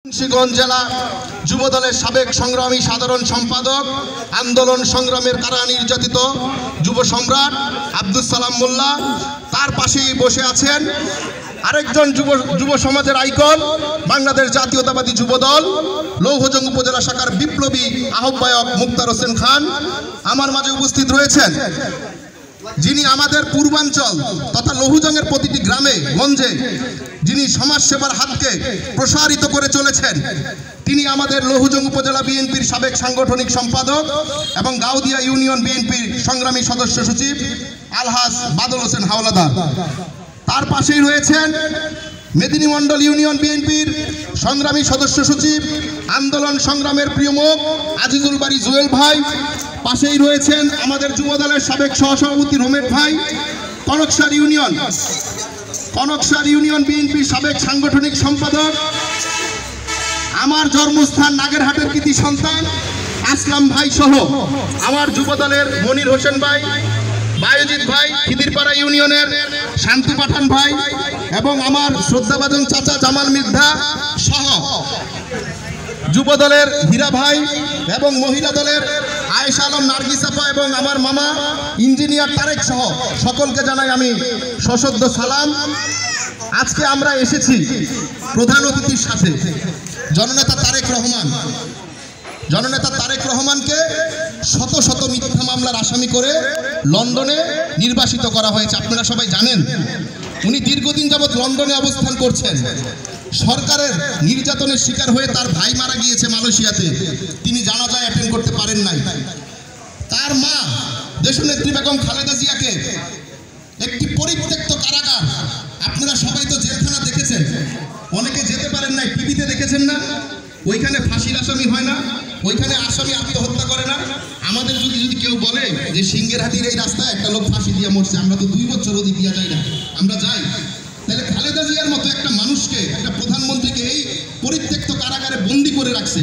মুন্সিগঞ্জ জেলা যুবদলের সাবেক সংগ্রামী সাধারণ সম্পাদক, আন্দোলন সংগ্রামের কারা নির্যাতিত যুব সম্রাট আব্দুল সালাম মোল্লা, তার পাশেই বসে আছেন আরেকজন যুব সমাজের আইকন, বাংলাদেশ জাতীয়তাবাদী যুবদল লৌহজং উপজেলা শাখার বিপ্লবী আহ্বায়ক মুক্তার হোসেন খান আমার মাঝে উপস্থিত রয়েছেন, যিনি আমাদের পূর্বাঞ্চল তথা লৌহজংয়ের প্রতিটি গ্রামে গঞ্জে যিনি সমাজসেবার হাতকে প্রসারিত করে চলেছেন। তিনি আমাদের লৌহজং উপজেলা বিএনপির সাবেক সাংগঠনিক সম্পাদক এবং গাউদিয়া ইউনিয়ন বিএনপির সংগ্রামী সদস্য সচিব আলহাজ বাদল হোসেন হাওলাদার। তার পাশেই রয়েছেন মেদিনী মণ্ডল ইউনিয়ন বিএনপির সংগ্রামী সদস্য সচিব, আন্দোলন সংগ্রামের প্রিয়মুখ আজিজুল বাড়ি জুয়েল ভাই। পাশেই রয়েছেন আমাদের যুবদলের সাবেক সহসভাপতি রোমেট ভাই, কনকসার ইউনিয়ন বিএনপির সাবেক সাংগঠনিক সম্পাদক, আমার জন্মস্থান নাগেরহাটের কৃতি সন্তান আসলাম ভাই সহ আমার যুবদলের মনির হোসেন ভাই, বায়োজিৎ ভাই, খিদিরপাড়া ইউনিয়নের শান্তু পাঠান ভাই এবং আমার শ্রদ্ধাভাজন চাচা জামাল মির্ধা সহ যুবদলের হীরা ভাই এবং মহিলা দলের আয়েশা আলম নার্গিস আপা এবং আমার মামা ইঞ্জিনিয়ার তারেক সহ সকলকে জানাই আমি সশ্রদ্ধ সালাম। আজকে আমরা এসেছি প্রধান অতিথির সাথে জননেতা তারেক রহমানকে শত শত মিথ্যা মামলার আসামি করে লন্ডনে নির্বাসিত করা হয়েছে। আপনারা সবাই জানেন উনি দীর্ঘদিন যাবৎ লন্ডনে অবস্থান করছেন। সরকারের নির্যাতনের শিকার হয়ে তার ভাই মারা গিয়েছে মালয়েশিয়াতে, তিনি জানাজায় অ্যাটেন্ড করতে পারেন নাই। তার মা দেশনেত্রী বেগম খালেদা জিয়াকে একটি পরিত্যক্ত কারাগার, আপনারা সবাই তো জেলখানা দেখেছেন, অনেকে যেতে পারেন নাই, টিভিতে দেখেছেন না, ওইখানে ফাঁসির আসামি হয় না, ওইখানে আসামি আত্মহত্যা করে না। আমাদের যদি কেউ বলে যে সিংহেরহাটির এই রাস্তায় একটা লোক ফাঁসি দিয়ে মরছে, আমরা তো 2 বছর অধিক দিয়া যাই না, আমরা যাই। তাহলে খালেদা জিয়ার মতো একটা মানুষকে, একটা প্রধানমন্ত্রীকে এই পরিত্যক্ত কারাগারে বন্দী করে রাখছে,